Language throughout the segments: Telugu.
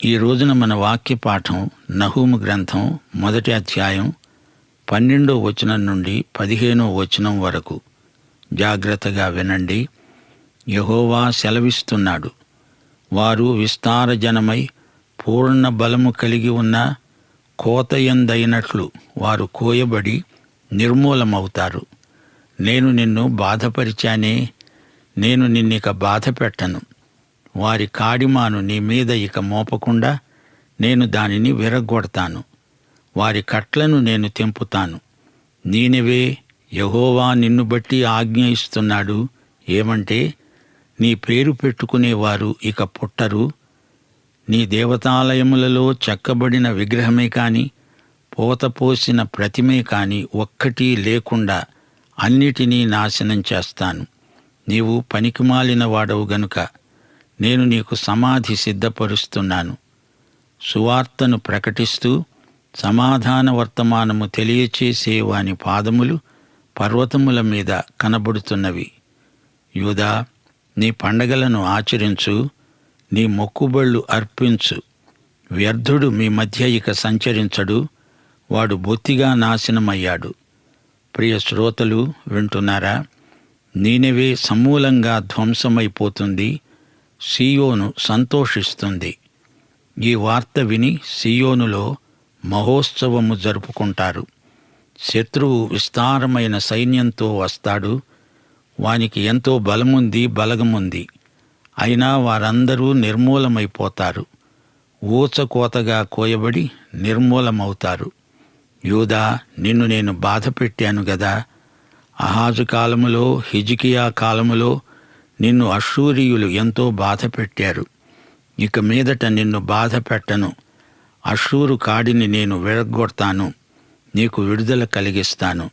ఈ రోజున మన వాక్య పాఠం నహూము గ్రంథం 1వ అధ్యాయం 12వ వచనం నుండి 15వ వచనం వరకు. జాగ్రత్తగా వినండి. యెహోవా సెలవిస్తున్నాడు, వారు విస్తార జనమై పూర్ణ బలము కలిగి ఉన్న కోతయందైనట్లు వారు కోయబడి నిర్మూలమవుతారు. నేను నిన్ను బాధపరిచానే, నేను నిన్నిక బాధ పెట్టను. వారి కాడిమాను నీ మీద ఇక మోపకుండా నేను దానిని విరగ్గొడతాను. వారి కట్లను నేను తెంపుతాను. నీనెవే, యెహోవా నిన్ను బట్టి ఆజ్ఞ ఇస్తున్నాడు. ఏమంటే, నీ పేరు పెట్టుకునేవారు ఇక పుట్టరు. నీ దేవతాలయములలో చెక్కబడిన విగ్రహమే కాని, పోతపోసిన ప్రతిమే కాని ఒక్కటీ లేకుండా అన్నిటినీ నాశనం చేస్తాను. నీవు పనికిమాలిన వాడవు గనుక నేను నీకు సమాధి సిద్ధపరుస్తున్నాను. సువార్తను ప్రకటిస్తూ సమాధాన వర్తమానము తెలియచేసే వాని పాదములు పర్వతముల మీద కనబడుతున్నవి. యూదా, నీ పండగలను ఆచరించు, నీ మొక్కుబళ్ళు అర్పించు. వ్యర్థుడు మీ మధ్య ఇక సంచరించడు, వాడు బొత్తిగా నాశనమయ్యాడు. ప్రియ శ్రోతలు వింటున్నారా? నీనెవే సమూలంగా ధ్వంసమైపోతుంది, సీయోను సంతోషిస్తుంది. ఈ వార్త విని సీయోనులో మహోత్సవము జరుపుకుంటారు. శత్రువు విస్తారమైన సైన్యంతో వస్తాడు. వానికి ఎంతో బలముంది, బలగముంది. అయినా వారందరూ నిర్మూలమైపోతారు. ఊచకోతగా కోయబడి నిర్మూలమవుతారు. యూదా, నిన్ను నేను బాధ పెట్టాను గదా. అహాజు కాలములో, హిజ్కియా కాలములో నిన్ను అష్షూరీయులు ఎంతో బాధ పెట్టారు. ఇక మీదట నిన్ను బాధ పెట్టను. అష్షూరు కాడిని నేను విరగ్గొడతాను. నీకు విడుదల కలిగిస్తాను.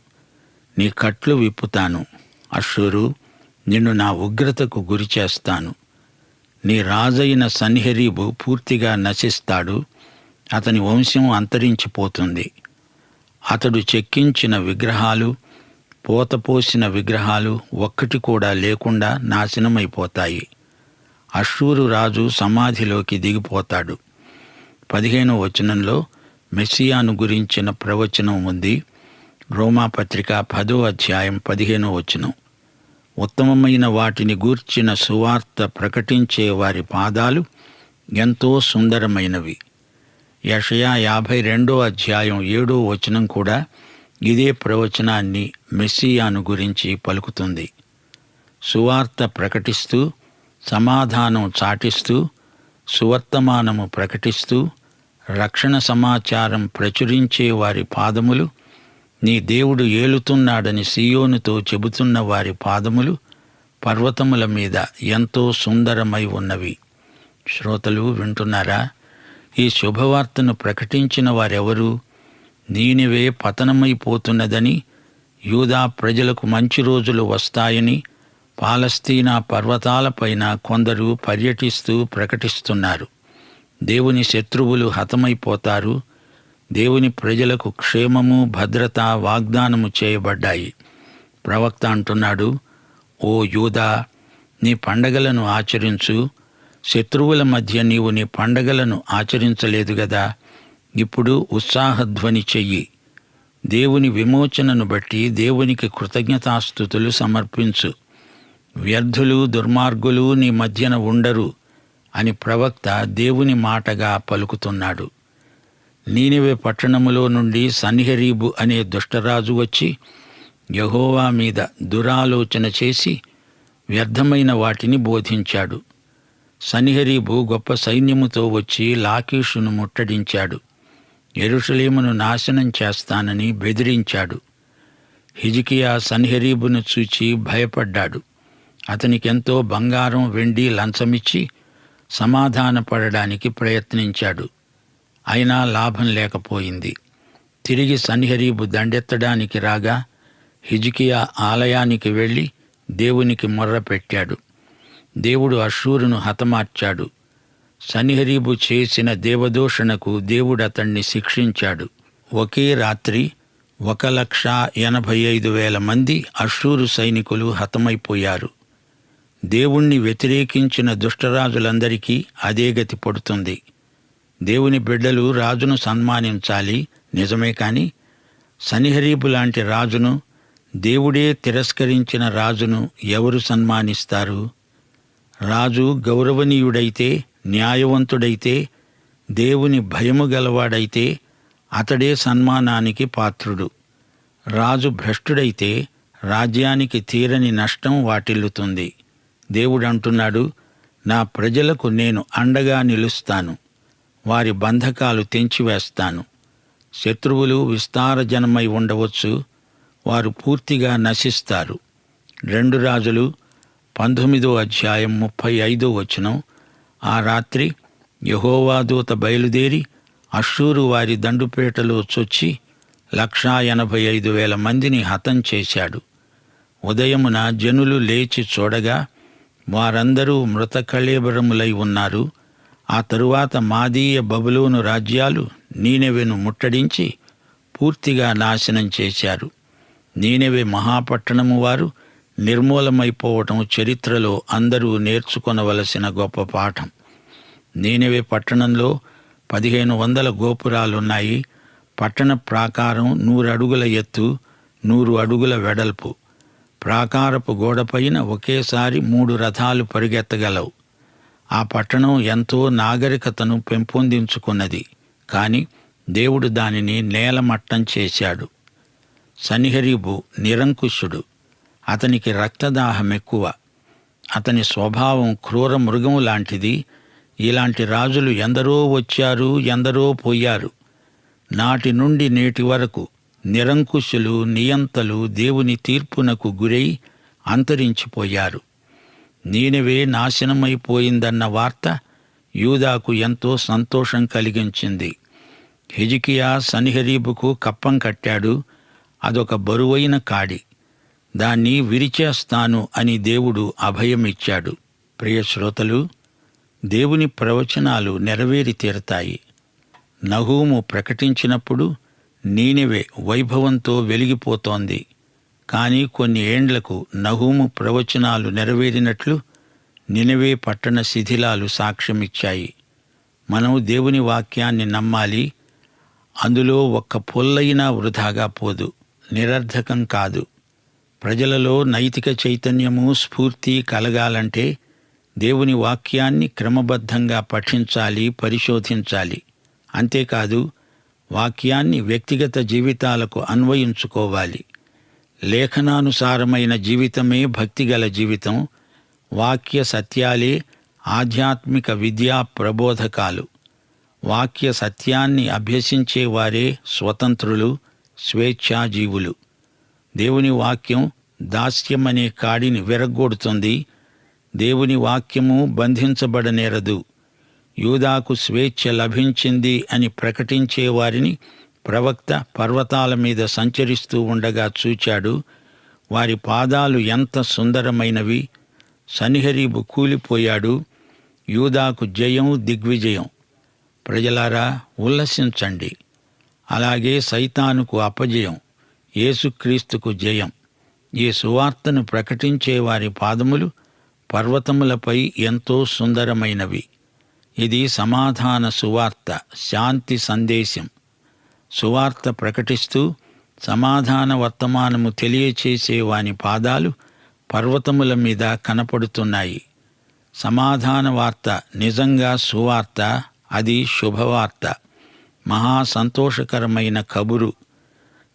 నీ కట్లు విప్పుతాను. అష్షూరు, నిన్ను నా ఉగ్రతకు గురిచేస్తాను. నీ రాజైన సన్హెరీబు పూర్తిగా నశిస్తాడు. అతని వంశం అంతరించిపోతుంది. అతడు చెక్కించిన విగ్రహాలు, పోతపోసిన విగ్రహాలు ఒక్కటి కూడా లేకుండా నాశనమైపోతాయి. అష్షూరు రాజు సమాధిలోకి దిగిపోతాడు. 15వ వచనంలో మెస్సియాను గురించిన ప్రవచనం ఉంది. రోమాపత్రిక 10వ అధ్యాయం 15వ వచనం. ఉత్తమమైన వాటిని గూర్చిన సువార్త ప్రకటించే వారి పాదాలు ఎంతో సుందరమైనవి. యెషయా 52వ అధ్యాయం 7వ వచనం కూడా ఇదే ప్రవచనాన్ని మెస్సియాను గురించి పలుకుతుంది. సువార్త ప్రకటిస్తూ, సమాధానం చాటిస్తూ, సువర్తమానము ప్రకటిస్తూ, రక్షణ సమాచారం ప్రచురించే వారి పాదములు, నీ దేవుడు ఏలుతున్నాడని సీయోనుతో చెబుతున్న వారి పాదములు పర్వతముల మీద ఎంతో సుందరమై ఉన్నవి. శ్రోతలు వింటున్నారా? ఈ శుభవార్తను ప్రకటించిన వారెవరు? నీనెవే పతనమైపోతున్నదని, యూదా ప్రజలకు మంచి రోజులు వస్తాయని పాలస్తీనా పర్వతాలపైన కొందరు పర్యటిస్తూ ప్రకటిస్తున్నారు. దేవుని శత్రువులు హతమైపోతారు. దేవుని ప్రజలకు క్షేమము, భద్రత వాగ్దానము చేయబడ్డాయి. ప్రవక్త అంటున్నాడు, ఓ యూదా, నీ పండగలను ఆచరించు. శత్రువుల మధ్య నీవు నీ పండగలను ఆచరించలేదు గదా. ఇప్పుడు ఉత్సాహధ్వని చెయ్యి. దేవుని విమోచనను బట్టి దేవునికి కృతజ్ఞతాస్తుతులు సమర్పించు. వ్యర్థులు, దుర్మార్గులు నీ మధ్యన ఉండరు అని ప్రవక్త దేవుని మాటగా పలుకుతున్నాడు. నీనెవే పట్టణములో నుండి సన్హెరీబు అనే దుష్టరాజు వచ్చి యెహోవా మీద దురాలోచన చేసి వ్యర్థమైన వాటిని బోధించాడు. సన్హెరీబు గొప్ప సైన్యముతో వచ్చి లాకీషును ముట్టడించాడు. యెరూషలేమును నాశనం చేస్తానని బెదిరించాడు. హిజ్కియా సన్హెరీబును చూచి భయపడ్డాడు. అతనికెంతో బంగారం, వెండి లంచమిచ్చి సమాధానపడడానికి ప్రయత్నించాడు. అయినా లాభం లేకపోయింది. తిరిగి సన్హెరీబు దండెత్తడానికి రాగా హిజ్కియా ఆలయానికి వెళ్ళి దేవునికి మొర్రపెట్టాడు. దేవుడు అష్షూరును హతమార్చాడు. సన్హెరీబు చేసిన దేవదూషణకు దేవుడు అతణ్ణి శిక్షించాడు. ఒకే రాత్రి 1,85,000 మంది అష్షూరు సైనికులు హతమైపోయారు. దేవుణ్ణి వ్యతిరేకించిన దుష్టరాజులందరికీ అదే గతి పడుతుంది. దేవుని బిడ్డలు రాజును సన్మానించాలి, నిజమే. కాని సన్హెరీబు లాంటి రాజును, దేవుడే తిరస్కరించిన రాజును ఎవరు సన్మానిస్తారు? రాజు గౌరవనీయుడైతే, న్యాయవంతుడైతే, దేవుని భయము గలవాడైతే అతడే సన్మానానికి పాత్రుడు. రాజు భ్రష్టుడైతే రాజ్యానికి తీరని నష్టం వాటిల్లుతుంది. దేవుడంటున్నాడు, నా ప్రజలకు నేను అండగా నిలుస్తాను, వారి బంధకాలు తెంచివేస్తాను. శత్రువులు విస్తారజనమై ఉండవచ్చు, వారు పూర్తిగా నశిస్తారు. 2 రాజులు 19:35. ఆ రాత్రి యెహోవా దూత బయలుదేరి అష్షూరు వారి దండుపేటలో చొచ్చి 185,000 మందిని హతం చేశాడు. ఉదయమున జనులు లేచి చూడగా వారందరూ మృత కళేబరములై ఉన్నారు. ఆ తరువాత మాదీయ బబులోను రాజ్యాలు నీనెవెను ముట్టడించి పూర్తిగా నాశనం చేశారు. నీనెవె మహాపట్టణము వారు నిర్మూలమైపోవటం చరిత్రలో అందరూ నేర్చుకొనవలసిన గొప్ప పాఠం. నీనెవె పట్టణంలో 1500 గోపురాలున్నాయి. పట్టణ ప్రాకారం 100 అడుగుల ఎత్తు, 100 అడుగుల వెడల్పు. ప్రాకారపు గోడపైన ఒకేసారి 3 రథాలు పరిగెత్తగలవు. ఆ పట్టణం ఎంతో నాగరికతను పెంపొందించుకున్నది. కాని దేవుడు దానిని నేలమట్టం చేశాడు. సన్హెరీబు నిరంకుశుడు. అతనికి రక్తదాహమెక్కువ. అతని స్వభావం క్రూర మృగము లాంటిది. ఇలాంటి రాజులు ఎందరో వచ్చారు, ఎందరో పోయారు. నాటి నుండి నేటి వరకు నిరంకుశులు, నియంతలు దేవుని తీర్పునకు గురై అంతరించిపోయారు. నీనెవె నాశనమైపోయిందన్న వార్త యూదాకు ఎంతో సంతోషం కలిగించింది. హిజ్కియా సన్హెరీబుకు కప్పం కట్టాడు. అదొక బరువైన కాడి. దాన్ని విరిచేస్తాను అని దేవుడు అభయమిచ్చాడు. ప్రియ శ్రోతలు, దేవుని ప్రవచనాలు నెరవేరి తీరతాయి. నహూము ప్రకటించినప్పుడు నీనెవె వైభవంతో వెలిగిపోతోంది. కానీ కొన్ని ఏండ్లకు నహూము ప్రవచనాలు నెరవేరినట్లు నినెవె పట్టణ శిథిలాలు సాక్ష్యమిచ్చాయి. మనం దేవుని వాక్యాన్ని నమ్మాలి. అందులో ఒక్క పొల్లైనా వృధాగా పోదు, నిరర్ధకం కాదు. ప్రజలలో నైతిక చైతన్యము, స్ఫూర్తి కలగాలంటే దేవుని వాక్యాన్ని క్రమబద్ధంగా పఠించాలి, పరిశోధించాలి. అంతేకాదు, వాక్యాన్ని వ్యక్తిగత జీవితాలకు అన్వయించుకోవాలి. లేఖనానుసారమైన జీవితమే భక్తిగల జీవితం. వాక్య సత్యాలే ఆధ్యాత్మిక విద్యా ప్రబోధకాలు. వాక్య సత్యాన్ని అభ్యసించేవారే స్వతంత్రులు, స్వేచ్ఛాజీవులు. దేవుని వాక్యం దాస్యమనే కాడిని విరగ్గొడుతుంది. దేవుని వాక్యము బంధించబడనేరదు. యూదాకు స్వేచ్ఛ లభించింది అని ప్రకటించేవారిని ప్రవక్త పర్వతాల మీద సంచరిస్తూ ఉండగా చూచాడు. వారి పాదాలు ఎంత సుందరమైనవి. సన్హెరీబు కూలిపోయాడు. యూదాకు జయం, దిగ్విజయం. ప్రజలారా, ఉల్లసించండి. అలాగే సైతానుకు అపజయం, యేసుక్రీస్తుకు జయం. ఈ సువార్తను ప్రకటించే వారి పాదములు పర్వతములపై ఎంతో సుందరమైనవి. ఇది సమాధాన సువార్త, శాంతి సందేశం. సువార్త ప్రకటిస్తూ సమాధాన వర్తమానము తెలియచేసే వాని పాదాలు పర్వతముల మీద కనపడుతున్నాయి. సమాధాన వార్త నిజంగా సువార్త, అది శుభవార్త, మహా సంతోషకరమైన కబురు.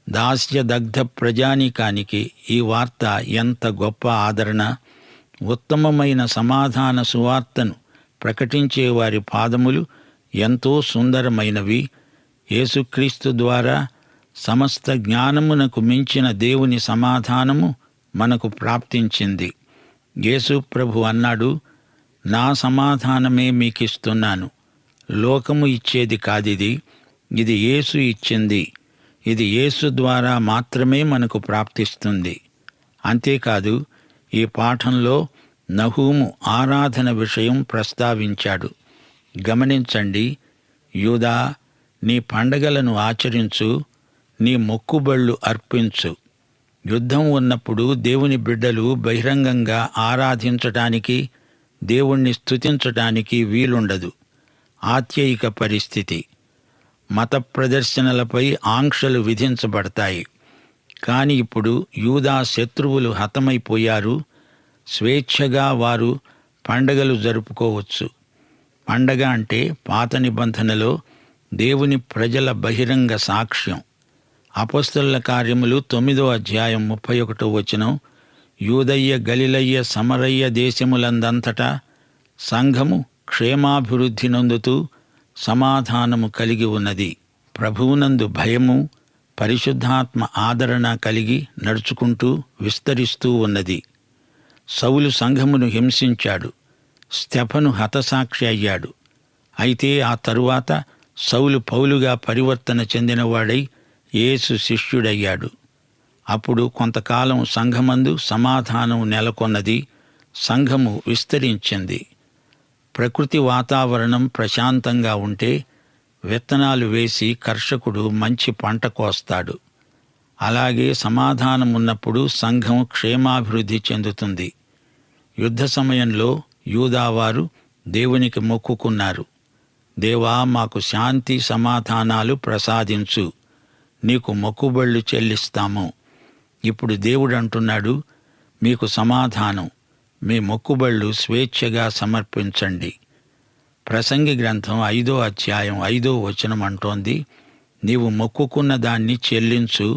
దాస్యదగ్ధ ప్రజానీకానికి ఈ వార్త ఎంత గొప్ప ఆదరణ. ఉత్తమమైన సమాధాన సువార్తను ప్రకటించే వారి పాదములు ఎంతో సుందరమైనవి. యేసుక్రీస్తు ద్వారా సమస్త జ్ఞానమునకు మించిన దేవుని సమాధానము మనకు ప్రాప్తించింది. యేసు ప్రభు అన్నాడు, నా సమాధానమే మీకిస్తున్నాను, లోకము ఇచ్చేది కాదిది, ఇది యేసు ఇచ్చింది. ఇది యేసు ద్వారా మాత్రమే మనకు ప్రాప్తిస్తుంది. అంతేకాదు, ఈ పాఠంలో నహూము ఆరాధన విషయం ప్రస్తావించాడు. గమనించండి, యూదా, నీ పండగలను ఆచరించు, నీ మొక్కుబళ్ళు అర్పించు. యుద్ధం ఉన్నప్పుడు దేవుని బిడ్డలు బహిరంగంగా ఆరాధించటానికి, దేవుణ్ణి స్తుతించటానికి వీలుండదు. ఆత్యయిక పరిస్థితి. మత ప్రదర్శనలపై ఆంక్షలు విధించబడతాయి. కాని ఇప్పుడు యూదా శత్రువులు హతమైపోయారు. స్వేచ్ఛగా వారు పండగలు జరుపుకోవచ్చు. పండగ అంటే పాత నిబంధనలో దేవుని ప్రజల బహిరంగ సాక్ష్యం. అపొస్తలుల కార్యములు 9వ అధ్యాయం 31వ వచనం, యూదయ్య, గలిలయ్య, సమరయ్య దేశములందంతటా సంఘము క్షేమాభివృద్ధి నొందుతూ సమాధానము కలిగి ఉన్నది. ప్రభువునందు భయము, పరిశుద్ధాత్మ ఆదరణ కలిగి నడుచుకుంటూ విస్తరిస్తూ ఉన్నది. సౌలు సంఘమును హింసించాడు. స్తెఫను హతసాక్షి అయ్యాడు. అయితే ఆ తరువాత సౌలు పౌలుగా పరివర్తన చెందినవాడై యేసు శిష్యుడయ్యాడు. అప్పుడు కొంతకాలం సంఘమందు సమాధానం నెలకొన్నది. సంఘము విస్తరించింది. ప్రకృతి వాతావరణం ప్రశాంతంగా ఉంటే విత్తనాలు వేసి కర్షకుడు మంచి పంట కోస్తాడు. అలాగే సమాధానం ఉన్నప్పుడు సంఘం క్షేమాభివృద్ధి చెందుతుంది. యుద్ధ సమయంలో యూదావారు దేవునికి మొక్కుకున్నారు. దేవా, మాకు శాంతి సమాధానాలు ప్రసాదించు, నీకు మొక్కుబళ్ళు చెల్లిస్తాము. ఇప్పుడు దేవుడు అంటున్నాడు, మీకు సమాధానం, మీ మొక్కుబళ్ళు స్వేచ్ఛగా సమర్పించండి. ప్రసంగి గ్రంథం 5వ అధ్యాయం 5వ వచనం అంటోంది, నీవు మొక్కుకున్న దాన్ని చెల్లించు.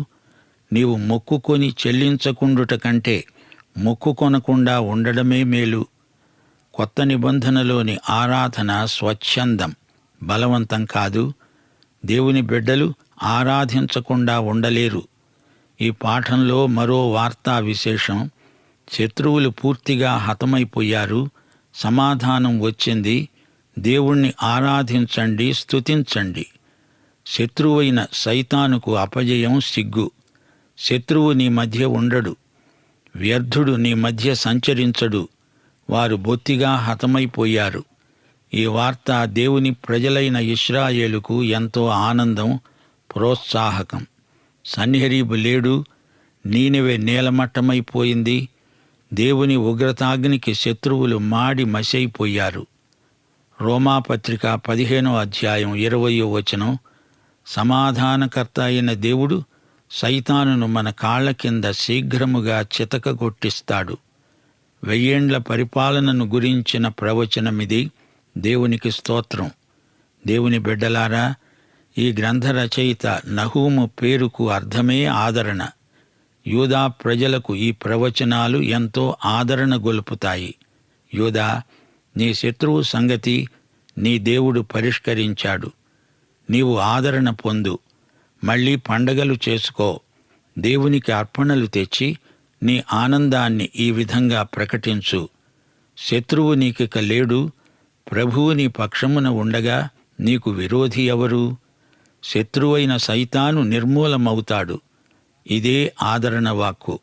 నీవు మొక్కుకొని చెల్లించకుండుట కంటే మొక్కుకొనకుండా ఉండడమే మేలు. కొత్త నిబంధనలోని ఆరాధన స్వచ్ఛందం, బలవంతం కాదు. దేవుని బిడ్డలు ఆరాధించకుండా ఉండలేరు. ఈ పాఠంలో మరో వార్తా విశేషం. శత్రువులు పూర్తిగా హతమైపోయారు. సమాధానం వచ్చింది. దేవుణ్ణి ఆరాధించండి, స్తుతించండి. శత్రువైన సైతానుకు అపజయం సిగ్గు. శత్రువు నీ మధ్య ఉండడు. వ్యర్థుడు నీ మధ్య సంచరించడు. వారు బొత్తిగా హతమైపోయారు. ఈ వార్త దేవుని ప్రజలైన ఇశ్రాయేలుకు ఎంతో ఆనందం, ప్రోత్సాహకం. సన్హెరీబు లేడు. నీనెవె నేలమట్టమైపోయింది. దేవుని ఉగ్రతాగ్నికి శత్రువులు మాడి మసైపోయారు. రోమాపత్రిక 15వ అధ్యాయం 20వ వచనం, సమాధానకర్త అయిన దేవుడు సైతానును మన కాళ్ల కింద శీఘ్రముగా చితకగొట్టిస్తాడు. 1000 ఏండ్ల పరిపాలనను గురించిన ప్రవచనమిది. దేవునికి స్తోత్రం. దేవుని బిడ్డలారా, ఈ గ్రంథ రచయిత నహూము పేరుకు అర్థమే ఆదరణ. యూదా ప్రజలకు ఈ ప్రవచనాలు ఎంతో ఆదరణ గొలుపుతాయి. యూదా, నీ శత్రువు సంగతి నీ దేవుడు పరిష్కరించాడు. నీవు ఆదరణ పొందు. మళ్ళీ పండగలు చేసుకో. దేవునికి అర్పణలు తెచ్చి నీ ఆనందాన్ని ఈ విధంగా ప్రకటించు. శత్రువు నీకిక లేడు. ప్రభువు నీ పక్షమున ఉండగా నీకు విరోధి ఎవరు? శత్రువైన సైతాను నిర్మూలమవుతాడు. ఇదే ఆదరణ వాక్కు.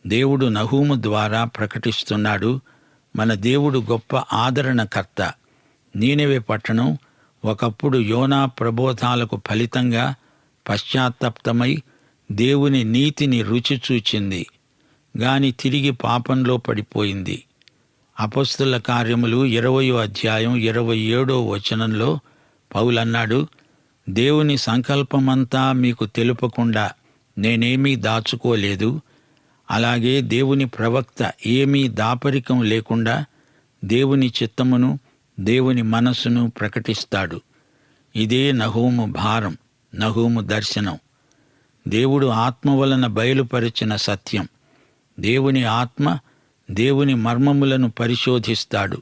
దేవుడు నహూము ద్వారా ప్రకటిస్తున్నాడు. మన దేవుడు గొప్ప ఆదరణకర్త. నీనెవె పట్టణం ఒకప్పుడు యోనా ప్రబోధాలకు ఫలితంగా పశ్చాత్తప్తమై దేవుని నీతిని రుచి చూచింది. గాని తిరిగి పాపంలో పడిపోయింది. అపొస్తలుల కార్యములు 20వ అధ్యాయం 27వ వచనంలో పౌలన్నాడు, దేవుని సంకల్పమంతా మీకు తెలుపకుండా నేనేమీ దాచుకోలేదు. అలాగే దేవుని ప్రవక్త ఏమీ దాపరికం లేకుండా దేవుని చిత్తమును, దేవుని మనస్సును ప్రకటిస్తాడు. ఇదే నహూము భారం, నహూము దర్శనం. దేవుడు ఆత్మ వలన బయలుపరిచిన సత్యం. దేవుని ఆత్మ దేవుని మర్మములను పరిశోధిస్తాడు.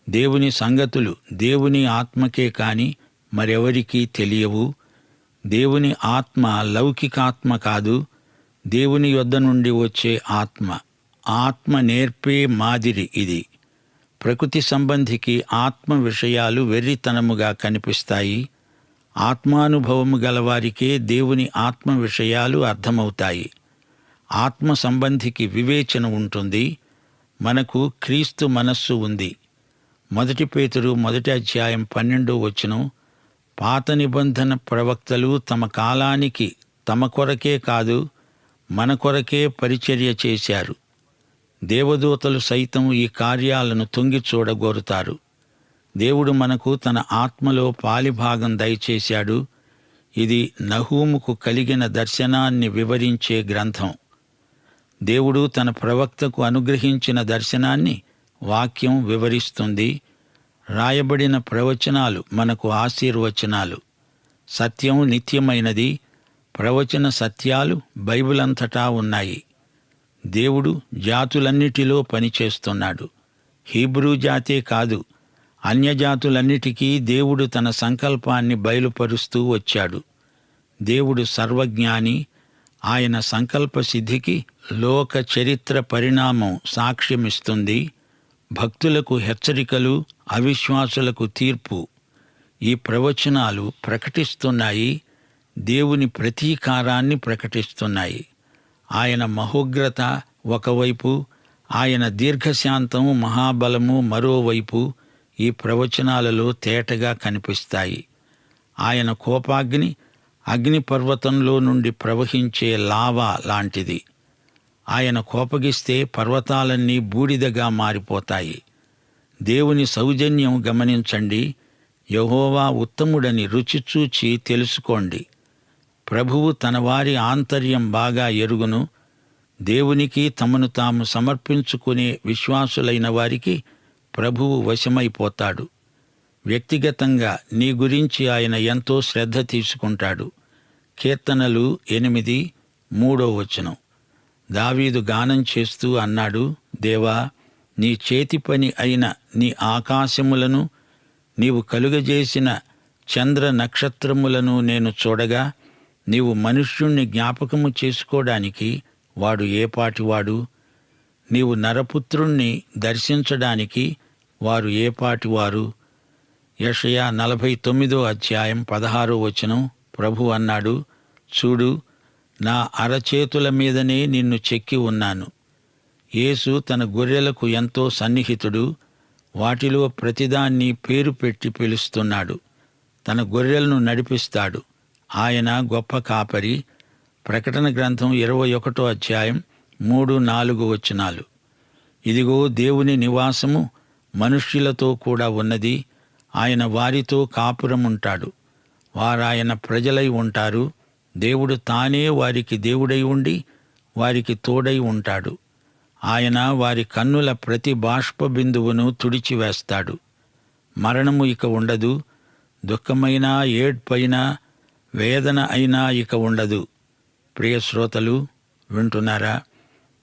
దేవుని సంగతులు దేవుని ఆత్మకే కాని మరెవరికీ తెలియవు. దేవుని ఆత్మ లౌకికాత్మ కాదు, దేవుని యొద్ద నుండి వచ్చే ఆత్మ. ఆత్మ నేర్పే మాదిరి ఇది. ప్రకృతి సంబంధికి ఆత్మ విషయాలు వెర్రితనముగా కనిపిస్తాయి. ఆత్మానుభవము గలవారికే దేవుని ఆత్మ విషయాలు అర్థమవుతాయి. ఆత్మ సంబంధికి వివేచన ఉంటుంది. మనకు క్రీస్తు మనస్సు ఉంది. 1 పేతురు 1వ అధ్యాయం 12వ వచనం, పాత నిబంధన ప్రవక్తలు తమ కాలానికి తమ కొరకే కాదు మన కొరకే పరిచర్య చేశారు. దేవదూతలు సైతం ఈ కార్యాలను తొంగి చూడగోరుతారు. దేవుడు మనకు తన ఆత్మలో పాలిభాగం దయచేశాడు. ఇది నహూముకు కలిగిన దర్శనాన్ని వివరించే గ్రంథం. దేవుడు తన ప్రవక్తకు అనుగ్రహించిన దర్శనాన్ని వాక్యం వివరిస్తుంది. రాయబడిన ప్రవచనాలు మనకు ఆశీర్వచనాలు. సత్యం నిత్యమైనది. ప్రవచన సత్యాలు బైబిల్ అంతటా ఉన్నాయి. దేవుడు జాతులన్నిటిలో పనిచేస్తున్నాడు. హీబ్రూ జాతే కాదు, అన్యజాతులన్నిటికీ దేవుడు తన సంకల్పాన్ని బయలుపరుస్తూ వచ్చాడు. దేవుడు సర్వజ్ఞాని. ఆయన సంకల్ప సిద్ధికి లోక చరిత్ర పరిణామం సాక్ష్యమిస్తుంది. భక్తులకు హెచ్చరికలు, అవిశ్వాసులకు తీర్పు. ఈ ప్రవచనాలు ప్రకటిస్తున్నాయి. దేవుని ప్రతీకారాన్ని ప్రకటిస్తున్నాయి. ఆయన మహోగ్రత ఒకవైపు, ఆయన దీర్ఘశాంతం, మహాబలము మరోవైపు ఈ ప్రవచనాలలో తేటగా కనిపిస్తాయి. ఆయన కోపాగ్ని అగ్నిపర్వతంలో నుండి ప్రవహించే లావా లాంటిది. ఆయన కోపగిస్తే పర్వతాలన్నీ బూడిదగా మారిపోతాయి. దేవుని సౌజన్యం గమనించండి. యెహోవా ఉత్తముడని రుచిచూచి తెలుసుకోండి. ప్రభువు తన వారి ఆంతర్యం బాగా ఎరుగును. దేవునికి తమను తాము సమర్పించుకునే విశ్వాసులైన వారికి ప్రభువు వశమైపోతాడు. వ్యక్తిగతంగా నీ గురించి ఆయన ఎంతో శ్రద్ధ తీసుకుంటాడు. కీర్తనలు 8:3 దావీదు గానం చేస్తూ అన్నాడు, దేవా, నీ చేతి పని అయిన నీ ఆకాశములను, నీవు కలుగజేసిన చంద్ర నక్షత్రములను నేను చూడగా, నీవు మనుష్యుణ్ణి జ్ఞాపకము చేసుకోవడానికి వాడు ఏపాటివాడు? నీవు నరపుత్రుణ్ణి దర్శించడానికి వారు ఏపాటివారు? యెషయా 49:16 ప్రభు అన్నాడు, చూడు, నా అరచేతుల మీదనే నిన్ను చెక్కి ఉన్నాను. యేసు తన గొర్రెలకు ఎంతో సన్నిహితుడు. వాటిలో ప్రతిదాన్ని పేరు పెట్టి పిలుస్తున్నాడు. తన గొర్రెలను నడిపిస్తాడు. ఆయన గొప్ప కాపరి. ప్రకటన గ్రంథం 21:3-4 ఇదిగో దేవుని నివాసము మనుష్యులతో కూడా ఉన్నది. ఆయన వారితో కాపురముంటాడు. వారాయన ప్రజలై ఉంటారు. దేవుడు తానే వారికి దేవుడై ఉండి వారికి తోడై ఉంటాడు. ఆయన వారి కన్నుల ప్రతి బాష్ప బిందువును తుడిచివేస్తాడు. మరణము ఇక ఉండదు. దుఃఖమైనా, ఏడ్పైనా, వేదన అయినా ఇక ఉండదు. ప్రియ శ్రోతలు, వింటున్నారా?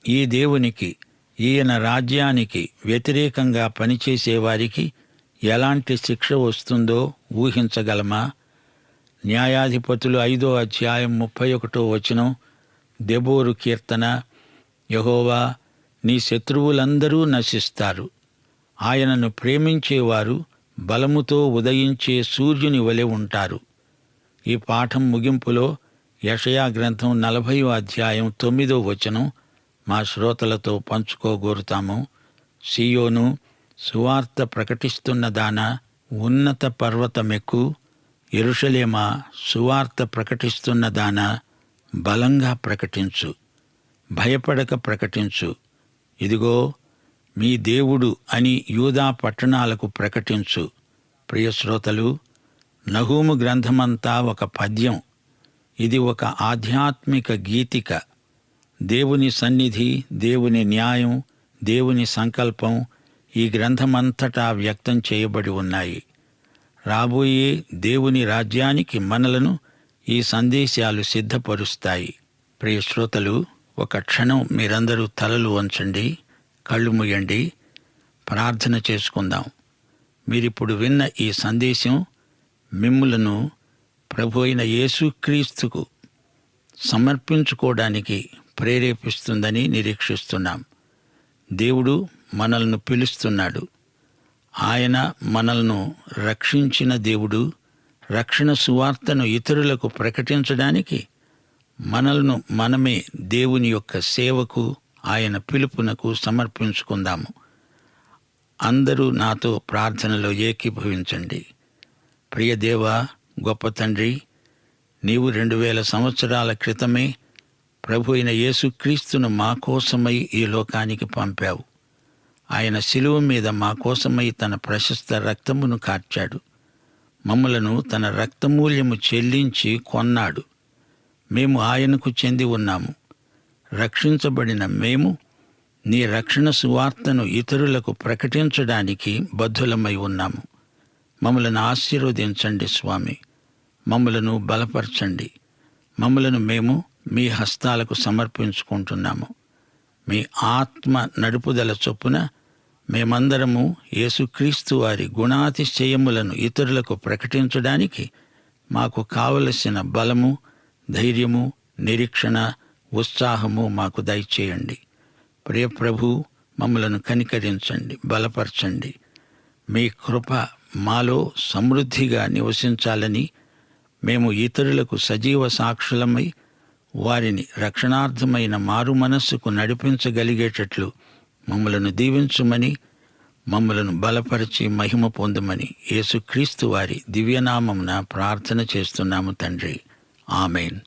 ఈ దేవునికి, ఈయన రాజ్యానికి వ్యతిరేకంగా పనిచేసేవారికి ఎలాంటి శిక్ష వస్తుందో ఊహించగలమా? న్యాయాధిపతులు 5:31 దెబోరు కీర్తన, యెహోవా, నీ శత్రువులందరూ నశిస్తారు. ఆయనను ప్రేమించేవారు బలముతో ఉదయించే సూర్యుని వలె ఉంటారు. ఈ పాఠం ముగింపులో యెషయా గ్రంథం 40:9 మా శ్రోతలతో పంచుకోగోరుతాము. సీయోను, సువార్త ప్రకటిస్తున్నదానా, ఉన్నత పర్వతమెక్కు. యెరూషలేమా, సువార్త ప్రకటిస్తున్నదానా, బలంగా ప్రకటించు, భయపడక ప్రకటించు. ఇదిగో మీ దేవుడు అని యూదా పట్టణాలకు ప్రకటించు. ప్రియ శ్రోతలు, నహూము గ్రంథమంతా ఒక పద్యం. ఇది ఒక ఆధ్యాత్మిక గీతిక. దేవుని సన్నిధి, దేవుని న్యాయం, దేవుని సంకల్పం ఈ గ్రంథమంతటా వ్యక్తం చేయబడి ఉన్నాయి. రాబోయే దేవుని రాజ్యానికి మనలను ఈ సందేశాలు సిద్ధపరుస్తాయి. ప్రియ శ్రోతలు, ఒక క్షణం మీరందరూ తలలు వంచండి, కళ్ళు మూయండి, ప్రార్థన చేసుకుందాం. మీరిప్పుడు విన్న ఈ సందేశం మిమ్ములను ప్రభు అయిన యేసుక్రీస్తుకు సమర్పించుకోవడానికి ప్రేరేపిస్తుందని నిరీక్షిస్తున్నాం. దేవుడు మనల్ని పిలుస్తున్నాడు. ఆయన మనల్ని రక్షించిన దేవుడు. రక్షణ సువార్తను ఇతరులకు ప్రకటించడానికి మనల్ని మనమే దేవుని యొక్క సేవకు, ఆయన పిలుపునకు సమర్పించుకుందాము. అందరూ నాతో ప్రార్థనలో ఏకీభవించండి. ప్రియ దేవా, గొప్ప తండ్రి, నీవు 2000 సంవత్సరాల క్రితమే ప్రభు అయిన యేసుక్రీస్తును మా కోసమై ఈ లోకానికి పంపావు. ఆయన శిలువ మీద మా కోసమై తన ప్రశస్త రక్తమును కార్చాడు. మమ్మలను తన రక్తమూల్యము చెల్లించి కొన్నాడు. మేము ఆయనకు చెంది ఉన్నాము. రక్షించబడిన మేము నీ రక్షణ సువార్తను ఇతరులకు ప్రకటించడానికి బద్ధులమై ఉన్నాము. మమ్మలను ఆశీర్వదించండి స్వామి. మమ్మలను బలపరచండి. మమ్మలను మేము మీ హస్తాలకు సమర్పించుకుంటున్నాము. మీ ఆత్మ నడుపుదల చొప్పున మేమందరము యేసుక్రీస్తు వారి గుణాతిశయములను ఇతరులకు ప్రకటించడానికి మాకు కావలసిన బలము, ధైర్యము, నిరీక్షణ, ఉత్సాహము మాకు దయచేయండి. ప్రియ ప్రభు, మమ్మలను కనికరించండి, బలపరచండి. మీ కృప మాలో సమృద్ధిగా నివసించాలని, మేము ఇతరులకు సజీవ సాక్షులమై వారిని రక్షణార్థమైన మారు మనస్సుకు నడిపించగలిగేటట్లు మమ్మలను దీవించుమని, మమ్మలను బలపరిచి మహిమ పొందుమని యేసుక్రీస్తు వారి దివ్యనామమున ప్రార్థన చేస్తున్నాము తండ్రి. ఆమేన్.